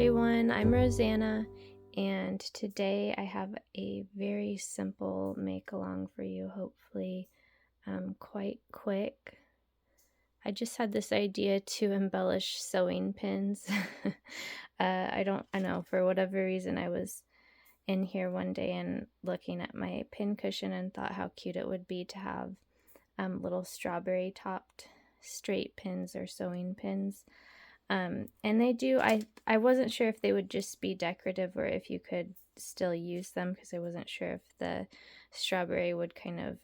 everyone, I'm Rosanna, and today I have a very simple make along for you, hopefully quite quick. I just had this idea to embellish sewing pins. I know, for whatever reason I was in here one day and looking at my pin cushion and thought how cute it would be to have little strawberry topped straight pins or sewing pins. And they do, I wasn't sure if they would just be decorative or if you could still use them, because I wasn't sure if the strawberry would kind of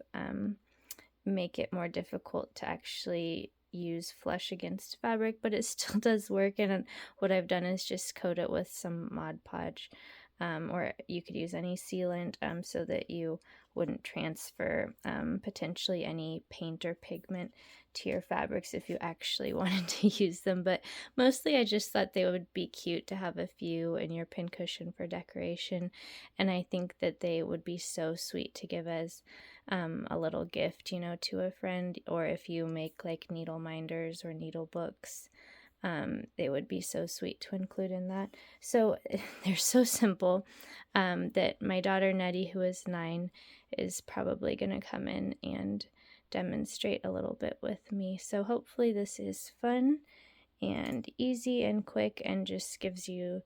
make it more difficult to actually use flush against fabric, but it still does work. And what I've done is just coat it with some Mod Podge, or you could use any sealant, so that you wouldn't transfer potentially any paint or pigment to your fabrics if you actually wanted to use them. But mostly I just thought they would be cute to have a few in your pincushion for decoration, and I think that they would be so sweet to give as a little gift, you know, to a friend, or if you make like needle minders or needle books. They would be so sweet to include in that. So they're so simple that my daughter Nettie, who is 9, is probably going to come in and demonstrate a little bit with me. So hopefully this is fun and easy and quick and just gives you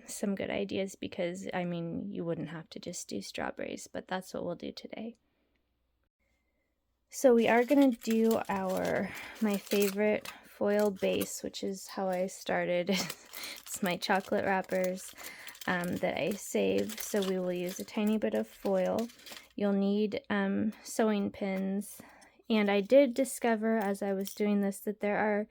some good ideas, because I mean, you wouldn't have to just do strawberries, but that's what we'll do today. So we are going to do my favorite foil base, which is how I started. It's my chocolate wrappers that I saved. So we will use a tiny bit of foil. You'll need sewing pins. And I did discover as I was doing this that there are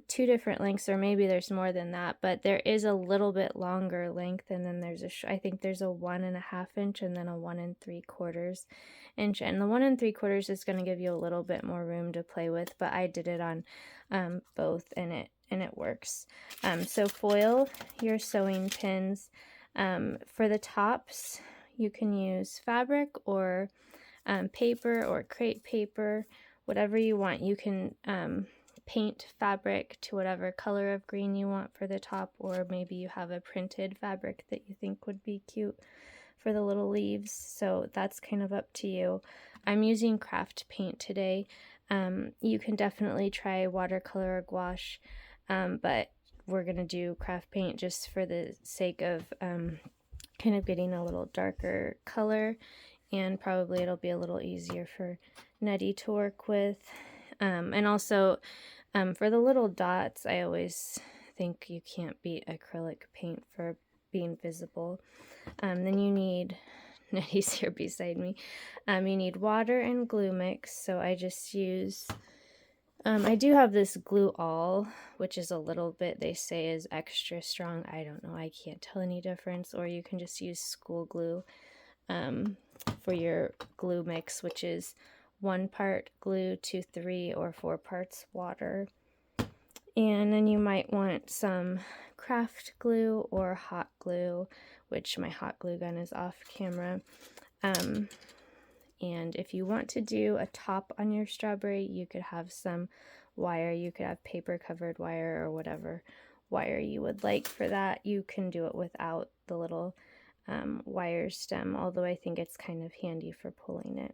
2 different lengths, or maybe there's more than that, but there is a little bit longer length, and then there's I think there's a 1.5 inch and then a 1 3/4 inch, and the 1 3/4 is going to give you a little bit more room to play with, but I did it on both, and it works. So foil your sewing pins. For the tops, you can use fabric or paper or crepe paper, whatever you want. You can paint fabric to whatever color of green you want for the top, or maybe you have a printed fabric that you think would be cute for the little leaves, so that's kind of up to you. I'm using craft paint today. You can definitely try watercolor or gouache, but we're going to do craft paint just for the sake of kind of getting a little darker color, and probably it'll be a little easier for Nettie to work with. And also for the little dots, I always think you can't beat acrylic paint for being visible. Then you need, Nettie's here beside me, you need water and glue mix. So I just use, I do have this glue all, which is a little bit, they say is extra strong. I don't know, I can't tell any difference. Or you can just use school glue for your glue mix, which is 1 part glue to 3 or 4 parts water. And then you might want some craft glue or hot glue, which my hot glue gun is off camera. And if you want to do a top on your strawberry, you could have some wire. You could have paper covered wire or whatever wire you would like for that. You can do it without the little wire stem, although I think it's kind of handy for pulling it.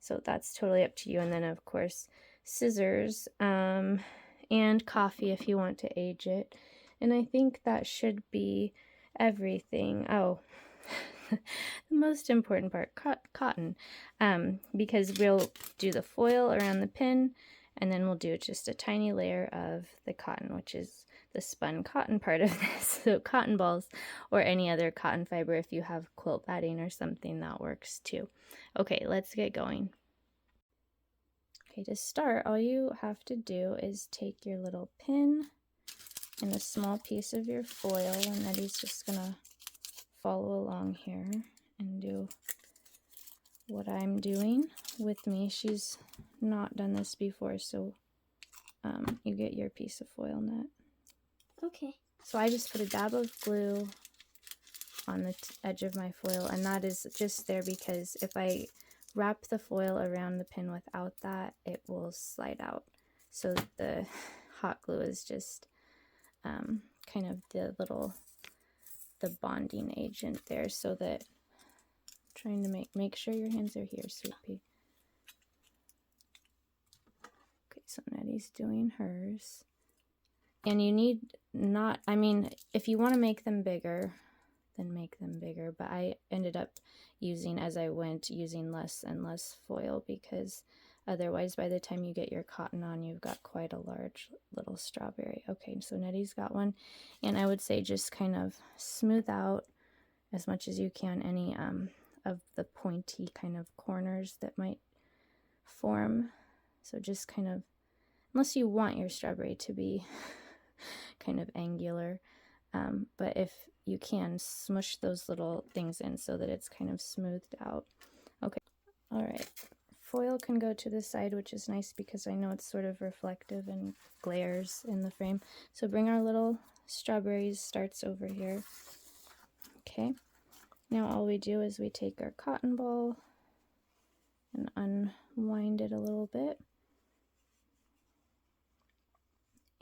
So that's totally up to you. And then of course scissors and coffee if you want to age it. And I think that should be everything. Oh, the most important part, cotton, because we'll do the foil around the pin, and then we'll do just a tiny layer of the cotton, which is the spun cotton part of this. So cotton balls or any other cotton fiber, if you have quilt batting or something, that works too. Okay, let's get going. Okay, to start, all you have to do is take your little pin and a small piece of your foil, and Nettie's just gonna follow along here and do what I'm doing with me. She's not done this before, so you get your piece of foil, Net. Okay. So I just put a dab of glue on the edge of my foil, and that is just there because if I wrap the foil around the pin without that, it will slide out. So the hot glue is just kind of the bonding agent there, so that trying to make sure your hands are here, sweet pea. Okay, so Nettie's doing hers. And you need not, I mean, if you want to make them bigger, then make them bigger. But I ended up using, as I went, using less and less foil, because otherwise by the time you get your cotton on, you've got quite a large little strawberry. Okay, so Nettie's got one. And I would say just kind of smooth out as much as you can any of the pointy kind of corners that might form. So just kind of, unless you want your strawberry to be kind of angular, but if you can, smush those little things in so that it's kind of smoothed out. Okay, all right. Foil can go to the side, which is nice because I know it's sort of reflective and glares in the frame. So bring our little strawberries starts over here. Okay, now all we do is we take our cotton ball and unwind it a little bit.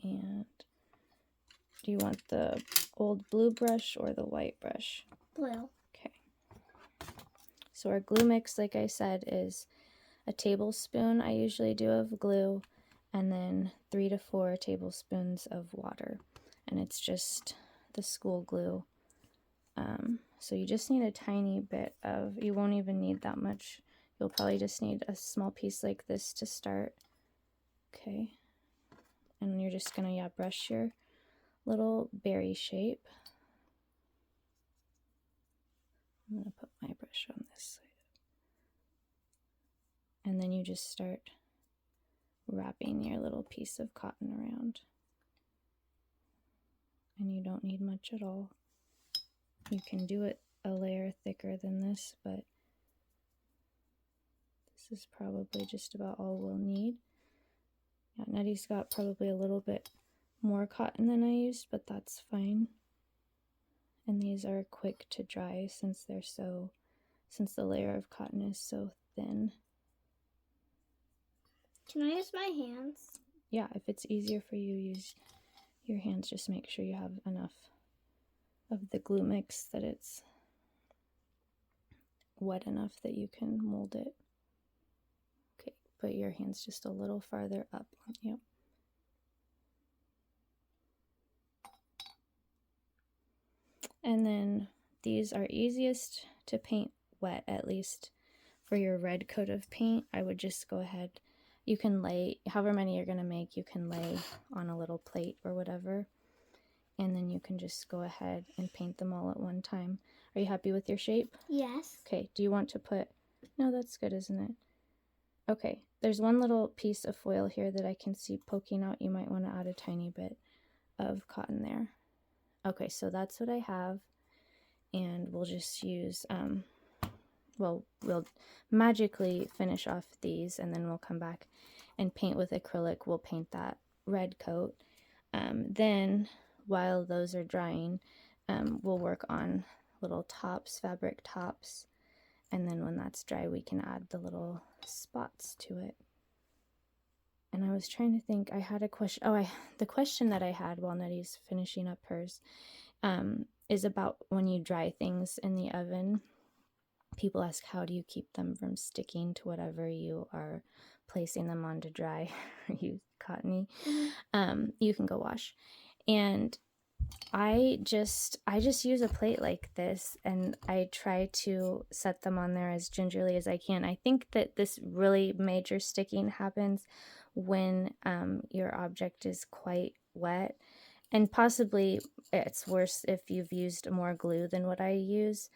And do you want the old blue brush or the white brush? Blue. Okay. So our glue mix, like I said, is a tablespoon I usually do of glue, and then 3 to 4 tablespoons of water. And it's just the school glue. So you just need a tiny bit of, you won't even need that much. You'll probably just need a small piece like this to start. Okay. And you're just gonna, yeah, brush your little berry shape. I'm gonna put my brush on this side. And then you just start wrapping your little piece of cotton around. And you don't need much at all. You can do it a layer thicker than this, but this is probably just about all we'll need. Yeah, Nettie's got probably a little bit more cotton than I used, but that's fine. And these are quick to dry since the layer of cotton is so thin. Can I use my hands? Yeah, if it's easier for you, use your hands. Just make sure you have enough of the glue mix that it's wet enough that you can mold it. Okay, put your hands just a little farther up. Yep. And then these are easiest to paint wet, at least for your red coat of paint. I would just go ahead, you can lay, however many you're going to make, you can lay on a little plate or whatever. And then you can just go ahead and paint them all at one time. Are you happy with your shape? Yes. Okay, do you want to put, no, that's good, isn't it? Okay, there's one little piece of foil here that I can see poking out. You might want to add a tiny bit of cotton there. Okay, so that's what I have. And we'll just use, well, we'll magically finish off these, and then we'll come back and paint with acrylic. We'll paint that red coat. Then while those are drying, we'll work on little tops, fabric tops, and then when that's dry, we can add the little spots to it. And I was trying to think, I had a question. Oh, the question that I had while Nettie's finishing up hers is about when you dry things in the oven. People ask, how do you keep them from sticking to whatever you are placing them on to dry? Are you cottony? You can go wash. And I just use a plate like this, and I try to set them on there as gingerly as I can. I think that this really major sticking happens when your object is quite wet, and possibly it's worse if you've used more glue than what I use.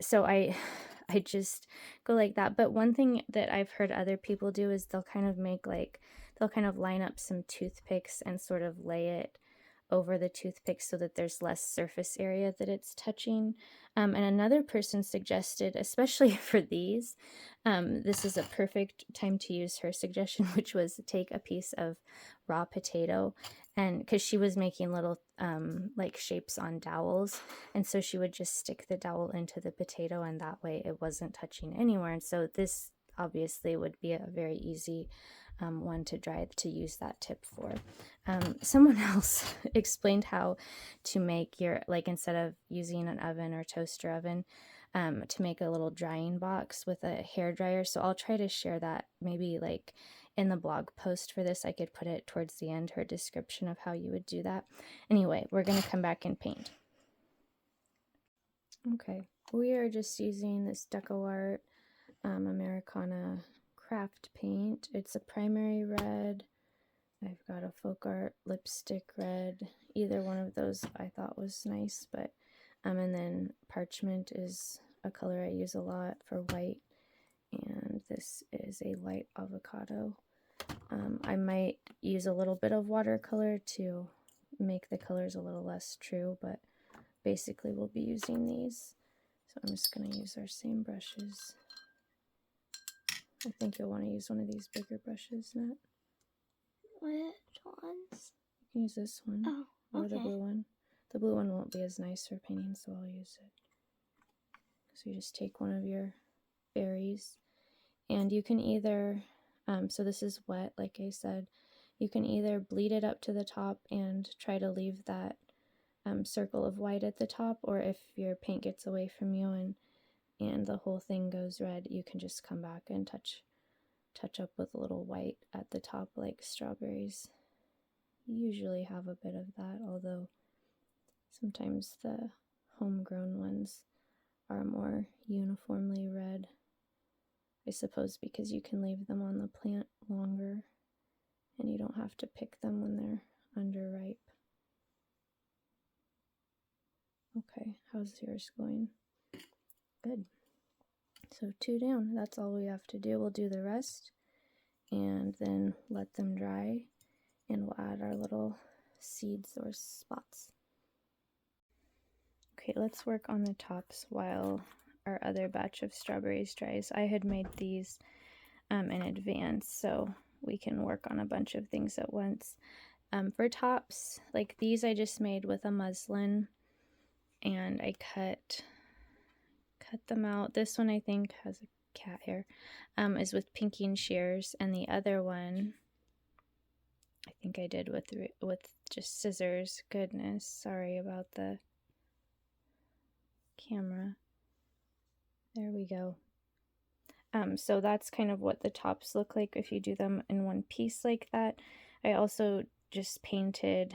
So I just go like that. But one thing that I've heard other people do is they'll kind of line up some toothpicks and sort of lay it over the toothpicks so that there's less surface area that it's touching. And another person suggested, especially for these, this is a perfect time to use her suggestion, which was to take a piece of raw potato, and because she was making little like shapes on dowels, and so she would just stick the dowel into the potato, and that way it wasn't touching anywhere. And so this obviously would be a very easy one to dry to use that tip for. Someone else explained how to make your, like instead of using an oven or toaster oven, to make a little drying box with a hair dryer. So I'll try to share that maybe like in the blog post for this. I could put it towards the end, her description of how you would do that. Anyway, we're going to come back and paint. Okay, we are just using this Deco Art Americana craft paint. It's a primary red. I've got a folk art lipstick red. Either one of those I thought was nice, but and then parchment is a color I use a lot for white, and this is a light avocado. I might use a little bit of watercolor to make the colors a little less true, but basically we'll be using these. So I'm just going to use our same brushes. I think you'll want to use one of these bigger brushes, Nat. Which ones? You can use this one. Oh, or okay. the blue one. The blue one won't be as nice for painting, so I'll use it. So you just take one of your berries, and you can either, so this is wet, like I said, you can either bleed it up to the top and try to leave that circle of white at the top, or if your paint gets away from you and the whole thing goes red, you can just come back and touch up with a little white at the top, like strawberries usually have a bit of that, although sometimes the homegrown ones are more uniformly red, I suppose because you can leave them on the plant longer and you don't have to pick them when they're underripe. Okay, how's yours going? Good. So 2 down, that's all we have to do. We'll do the rest and then let them dry, and we'll add our little seeds or spots. Okay, let's work on the tops while our other batch of strawberries dries. I had made these in advance, so we can work on a bunch of things at once. For tops, like these I just made with a muslin, and I cut them out. This one I think has a cat hair, is with pinking shears, and the other one I think I did with just scissors. Goodness, sorry about the camera. There we go. So that's kind of what the tops look like if you do them in one piece like that. I also just painted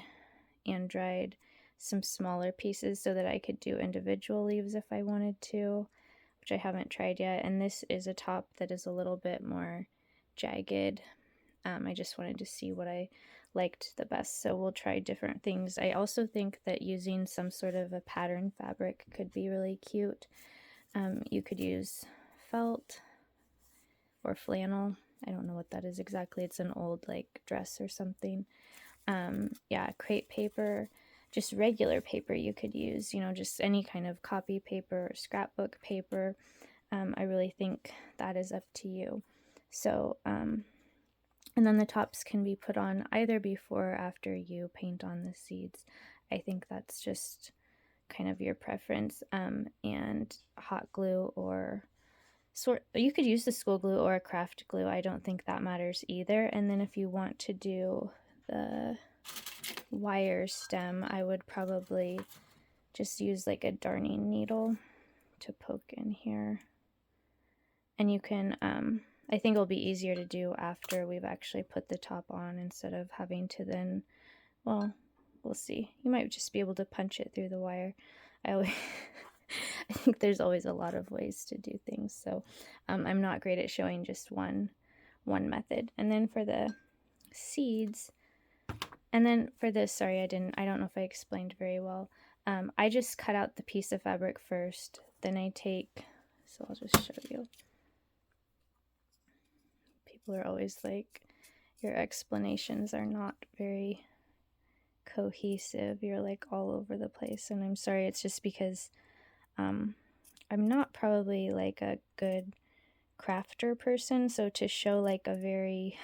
and dried some smaller pieces so that I could do individual leaves if I wanted to, which I haven't tried yet. And this is a top that is a little bit more jagged. I just wanted to see what I liked the best, so we'll try different things. I also think that using some sort of a pattern fabric could be really cute. You could use felt or flannel. I don't know what that is exactly. It's an old like dress or something. Yeah, crepe paper, just regular paper you could use, you know, just any kind of copy paper or scrapbook paper. I really think that is up to you. So, and then the tops can be put on either before or after you paint on the seeds. I think that's just kind of your preference. And hot glue or you could use the school glue or a craft glue. I don't think that matters either. And then if you want to do the wire stem, I would probably just use like a darning needle to poke in here. And you can, I think it'll be easier to do after we've actually put the top on instead of having to then, well, we'll see. You might just be able to punch it through the wire. I think there's always a lot of ways to do things, so I'm not great at showing just one method. And then for the seeds, and then for this, sorry, I don't know if I explained very well. I just cut out the piece of fabric first, then I take, so I'll just show you. People are always like, your explanations are not very cohesive. You're like all over the place, and I'm sorry. It's just because I'm not probably like a good crafter person, so to show like a very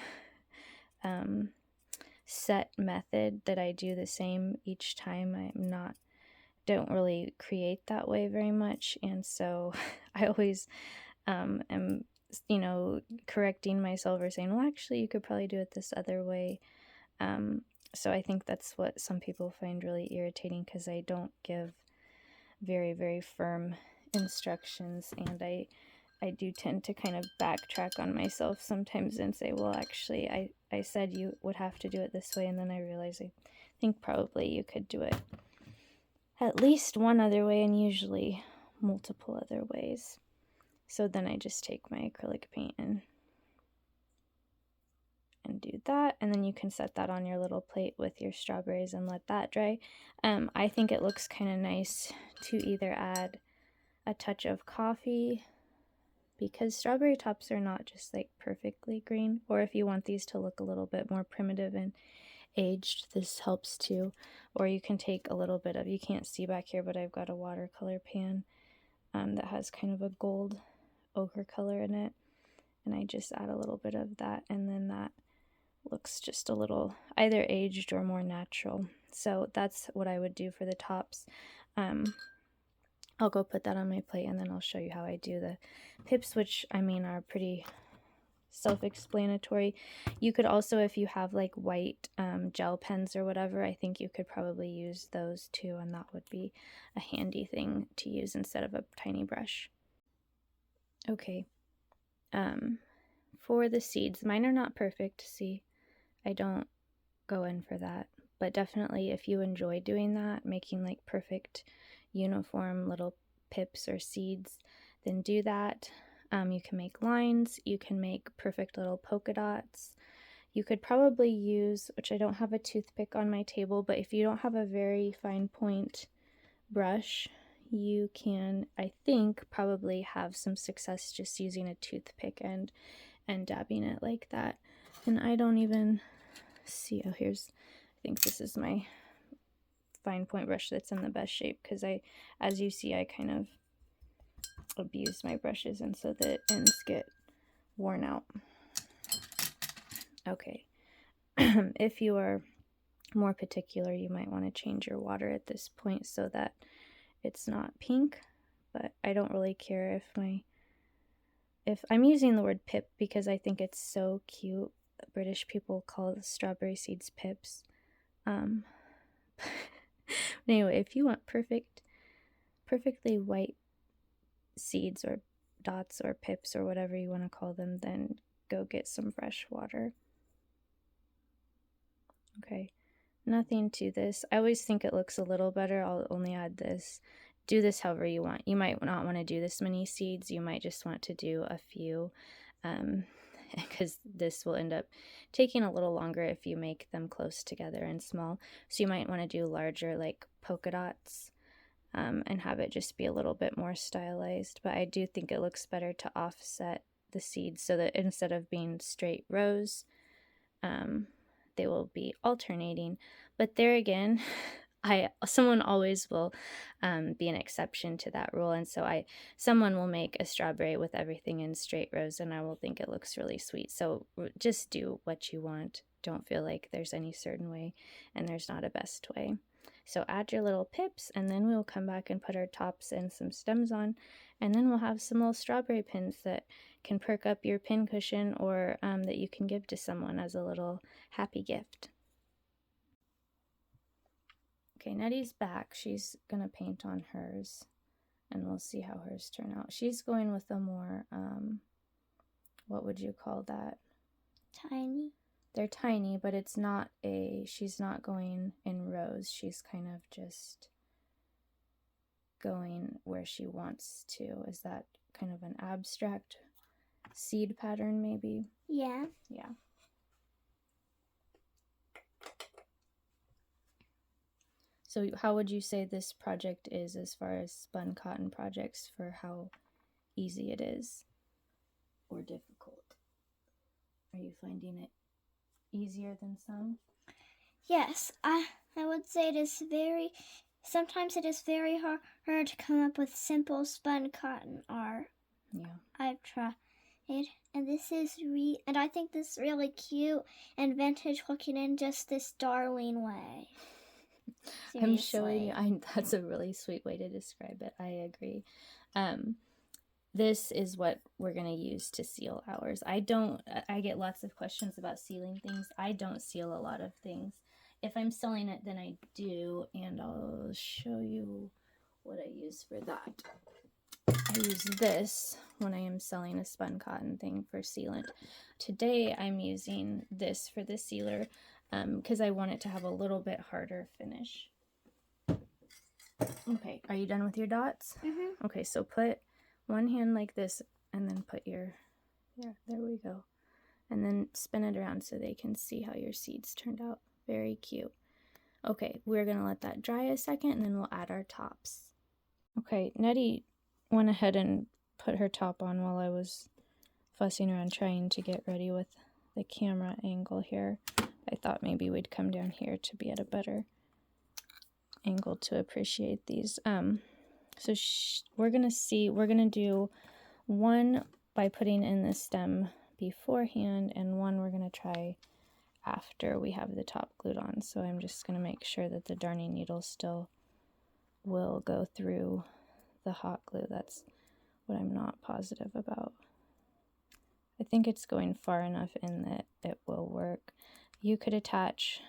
set method that I do the same each time, don't really create that way very much, and so I always am you know, correcting myself or saying, well, actually, you could probably do it this other way. So I think that's what some people find really irritating, because I don't give very, very firm instructions, and I do tend to kind of backtrack on myself sometimes and say, well, actually, I said you would have to do it this way, and then I realize I think probably you could do it at least one other way, and usually multiple other ways. So then I just take my acrylic paint and do that, and then you can set that on your little plate with your strawberries and let that dry. I think it looks kind of nice to either add a touch of coffee, because strawberry tops are not just like perfectly green, or if you want these to look a little bit more primitive and aged, this helps too. Or you can take a little bit of, you can't see back here, but I've got a watercolor pan that has kind of a gold ochre color in it, and I just add a little bit of that, and then that looks just a little either aged or more natural. So that's what I would do for the tops. I'll go put that on my plate, and then I'll show you how I do the pips, which I mean are pretty self-explanatory. You could also, if you have like white gel pens or whatever, I think you could probably use those too, and that would be a handy thing to use instead of a tiny brush. Okay, for the seeds, mine are not perfect. See, I don't go in for that, but definitely if you enjoy doing that, making like perfect uniform little pips or seeds, then do that. You can make lines, you can make perfect little polka dots. You could probably use, which I don't have a toothpick on my table, but if you don't have a very fine point brush, you can, I think, probably have some success just using a toothpick and dabbing it like that. And I don't even see, oh, here's, I think this is my fine point brush that's in the best shape, because as you see, I kind of abuse my brushes, and so the ends get worn out. Okay. If you are more particular, you might want to change your water at this point so that it's not pink, but I don't really care if I'm using the word pip because I think it's so cute. British people call the strawberry seeds pips. Anyway, if you want perfectly white seeds or dots or pips or whatever you want to call them, then go get some fresh water. Okay, nothing to this. I always think it looks a little better. I'll only add this. Do this however you want. You might not want to do this many seeds. You might just want to do a few, because this will end up taking a little longer if you make them close together and small. So you might want to do larger, like polka dots, and have it just be a little bit more stylized. But I do think it looks better to offset the seeds so that instead of being straight rows, they will be alternating. But there again, someone always will be an exception to that rule, and so someone will make a strawberry with everything in straight rows, and I will think it looks really sweet. So just do what you want. Don't feel like there's any certain way, and there's not a best way. So add your little pips, and then we'll come back and put our tops and some stems on, and then we'll have some little strawberry pins that can perk up your pin cushion, or that you can give to someone as a little happy gift. Okay, Nettie's back. She's gonna paint on hers, and we'll see how hers turn out. She's going with a more, what would you call that? Tiny. They're tiny, but it's not she's not going in rows. She's kind of just going where she wants to. Is that kind of an abstract seed pattern, maybe? Yeah. Yeah. So how would you say this project is as far as spun cotton projects, for how easy it is or difficult? Are you finding it easier than some? Yes, I would say sometimes it is very hard to come up with simple spun cotton art. Yeah. I've tried it, and and I think this is really cute and vintage looking in just this darling way. Seriously. I'm showing you. That's a really sweet way to describe it. I agree. this is what we're going to use to seal ours. I get lots of questions about sealing things. I don't seal a lot of things. If I'm selling it, then I do, and I'll show you what I use for that. I use this when I am selling a spun cotton thing for sealant. Today I'm using this for the sealer because I want it to have a little bit harder finish. Okay, are you done with your dots? Mm-hmm. Okay, so put one hand like this and then put your, yeah, there we go. And then spin it around so they can see how your seeds turned out. Very cute. Okay, we're gonna let that dry a second and then we'll add our tops. Okay, Nettie went ahead and put her top on while I was fussing around trying to get ready with the camera angle here. I thought maybe we'd come down here to be at a better angle to appreciate these. So we're gonna do one by putting in the stem beforehand, and one we're gonna try after we have the top glued on. So I'm just gonna make sure that the darning needle still will go through the hot glue. That's what I'm not positive about. I think it's going far enough in that it will work. You could attach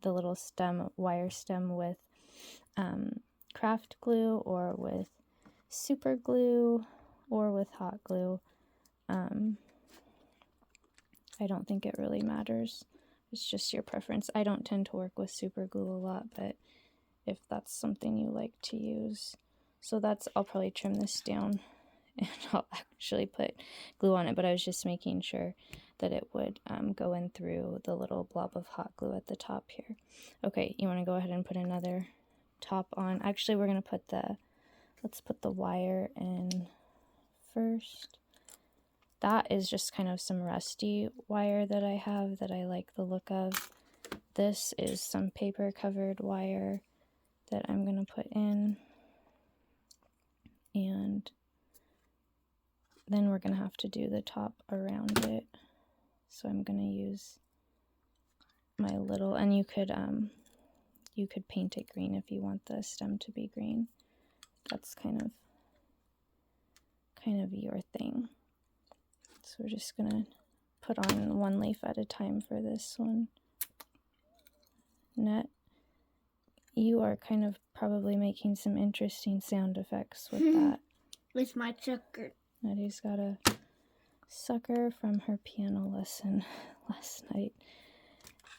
the little stem, wire stem, with craft glue or with super glue or with hot glue. I don't think it really matters. It's just your preference. I don't tend to work with super glue a lot, but if that's something you like to use. So I'll probably trim this down and I'll actually put glue on it, but I was just making sure that it would go in through the little blob of hot glue at the top here. Okay, you want to go ahead and put another top on. Actually, we're going to let's put the wire in first. That is just kind of some rusty wire that I have that I like the look of. This is some paper covered wire that I'm going to put in. And then we're going to have to do the top around it. So I'm going to use my little, and you could paint it green if you want the stem to be green. That's kind of your thing. So we're just going to put on one leaf at a time for this one. Net, you are kind of probably making some interesting sound effects with that. With my sucker. Nettie's got a sucker from her piano lesson last night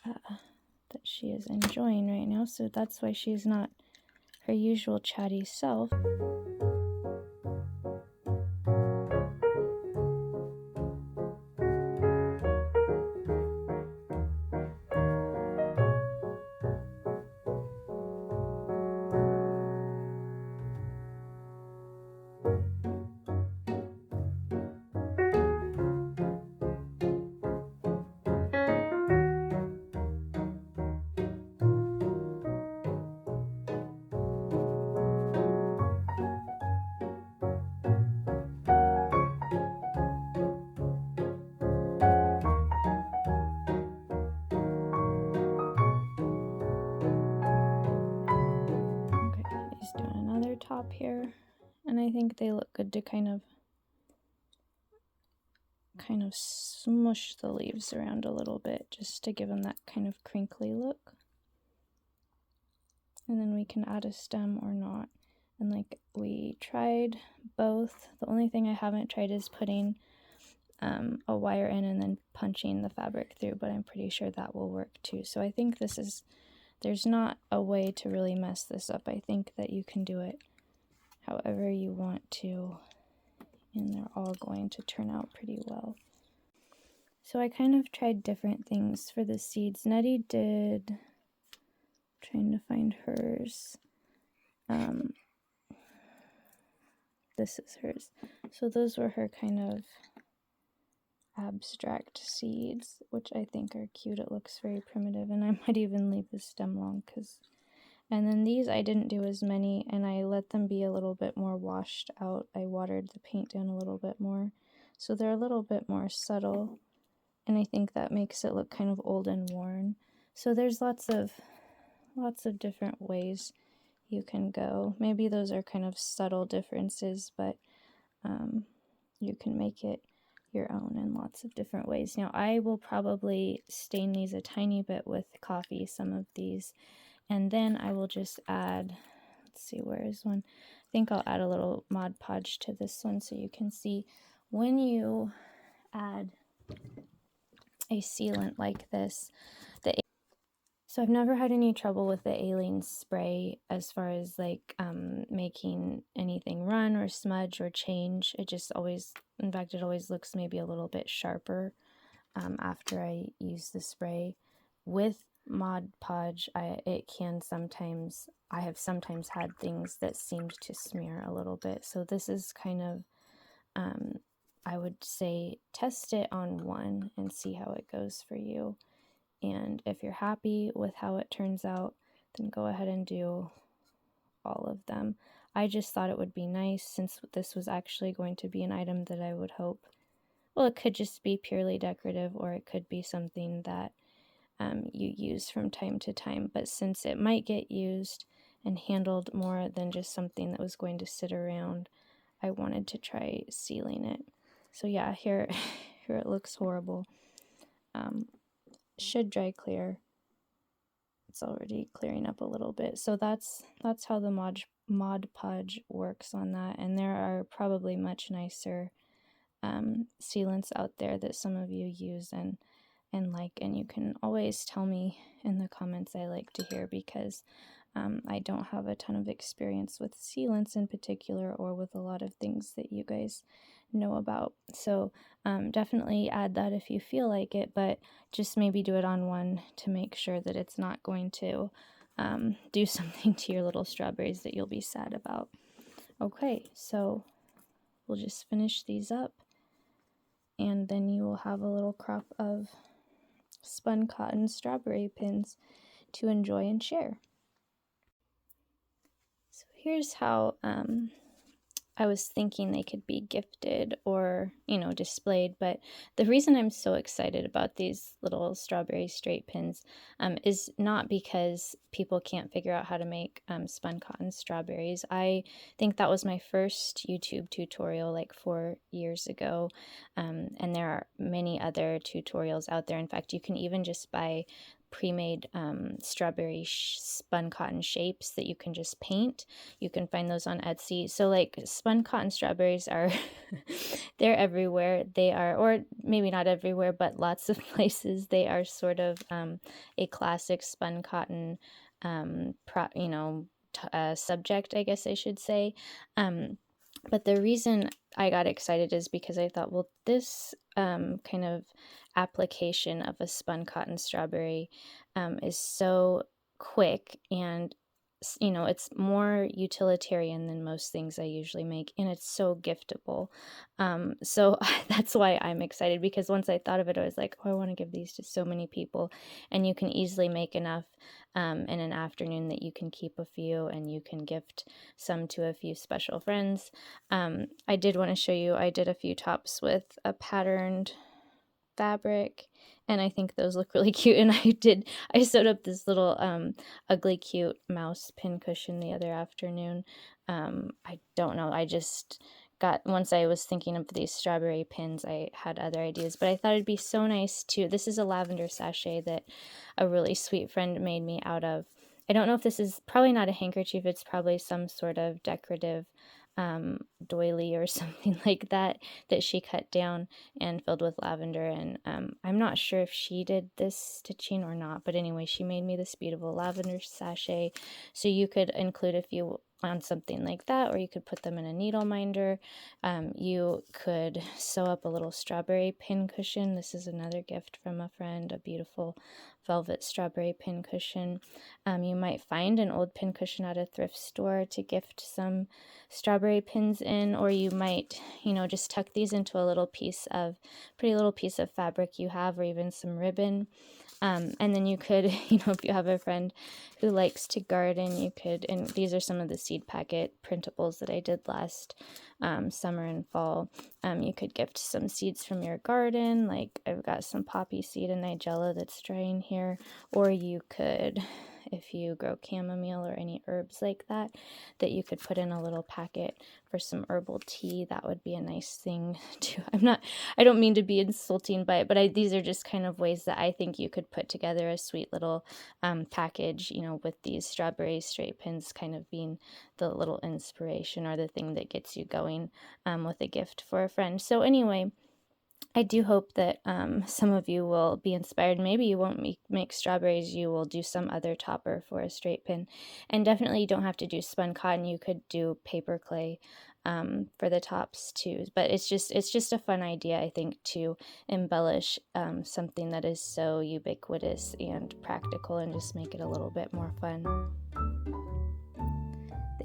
that she is enjoying right now, so that's why she's not her usual chatty self. Top here, and I think they look good to kind of smush the leaves around a little bit just to give them that kind of crinkly look. And then we can add a stem or not. And like we tried both. The only thing I haven't tried is putting a wire in and then punching the fabric through, but I'm pretty sure that will work too. So I think there's not a way to really mess this up. I think that you can do it however you want to, and they're all going to turn out pretty well. So I kind of tried different things for the seeds. Nettie did, trying to find hers. This is hers. So those were her kind of abstract seeds, which I think are cute. It looks very primitive, and I might even leave the stem long and then these I didn't do as many, and I let them be a little bit more washed out. I watered the paint down a little bit more, so they're a little bit more subtle, and I think that makes it look kind of old and worn. So there's lots of different ways you can go. Maybe those are kind of subtle differences, but you can make it your own in lots of different ways. Now, I will probably stain these a tiny bit with coffee, some of these, and then I will just add, let's see, where is one? I think I'll add a little Mod Podge to this one so you can see when you add a sealant like this. So I've never had any trouble with the Alene spray as far as like making anything run or smudge or change. It just always, in fact, it always looks maybe a little bit sharper after I use the spray. With Mod Podge, I have sometimes had things that seemed to smear a little bit. So this is kind of, I would say, test it on one and see how it goes for you. And if you're happy with how it turns out, then go ahead and do all of them. I just thought it would be nice, since this was actually going to be an item that I would hope, well, it could just be purely decorative, or it could be something that you use from time to time. But since it might get used and handled more than just something that was going to sit around, I wanted to try sealing it. So yeah, here it looks horrible. Should dry clear. It's already clearing up a little bit. So that's how the Mod Podge works on that. And there are probably much nicer sealants out there that some of you use and like, and you can always tell me in the comments. I like to hear, because I don't have a ton of experience with sealants in particular, or with a lot of things that you guys know about. So definitely add that if you feel like it, but just maybe do it on one to make sure that it's not going to do something to your little strawberries that you'll be sad about. Okay, so we'll just finish these up, and then you will have a little crop of spun cotton strawberry pins to enjoy and share. So here's how I was thinking they could be gifted or, displayed. But the reason I'm so excited about these little strawberry straight pins is not because people can't figure out how to make spun cotton strawberries. I think that was my first YouTube tutorial like 4 years ago. And there are many other tutorials out there. In fact, you can even just buy pre-made strawberry spun cotton shapes that you can just paint. You can find those on Etsy. So like spun cotton strawberries are they're everywhere. They are, or maybe not everywhere, but lots of places. They are sort of a classic spun cotton subject, I guess I should say. But the reason I got excited is because I thought, well, this kind of application of a spun cotton strawberry is so quick, and it's more utilitarian than most things I usually make, and it's so giftable. So that's why I'm excited, because once I thought of it, I was like, oh, I want to give these to so many people. And you can easily make enough in an afternoon that you can keep a few, and you can gift some to a few special friends. I did want to show you, I did a few tops with a patterned fabric, and I think those look really cute. And I sewed up this little ugly cute mouse pin cushion the other afternoon. I don't know, I just once I was thinking of these strawberry pins, I had other ideas, but I thought it'd be so nice to, this is a lavender sachet that a really sweet friend made me out of. I don't know if this is, probably not a handkerchief, it's probably some sort of decorative doily or something like that she cut down and filled with lavender. And I'm not sure if she did this stitching or not, but anyway, she made me this beautiful lavender sachet. So you could include a few on something like that, or you could put them in a needle minder. You could sew up a little strawberry pin cushion. This is another gift from a friend, a beautiful velvet strawberry pin cushion. You might find an old pin cushion at a thrift store to gift some strawberry pins in, or you might, just tuck these into a pretty little piece of fabric you have, or even some ribbon. And then you could, if you have a friend who likes to garden, you could, and these are some of the seed packet printables that I did last summer and fall. You could gift some seeds from your garden, like I've got some poppy seed and nigella that's drying here, or you could if you grow chamomile or any herbs like that, that you could put in a little packet for some herbal tea. That would be a nice thing to, I don't mean to be insulting by it, but these are just kind of ways that I think you could put together a sweet little package, you know, with these strawberry straight pins kind of being the little inspiration or the thing that gets you going with a gift for a friend. So anyway, I do hope that some of you will be inspired. Maybe you won't make strawberries, you will do some other topper for a straight pin. And definitely you don't have to do spun cotton, you could do paper clay for the tops too. But it's just a fun idea, I think, to embellish something that is so ubiquitous and practical and just make it a little bit more fun.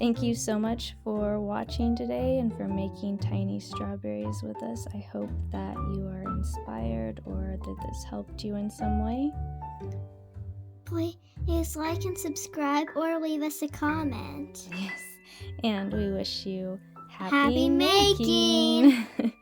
Thank you so much for watching today and for making tiny strawberries with us. I hope that you are inspired or that this helped you in some way. Please like and subscribe or leave us a comment. Yes, and we wish you Happy making!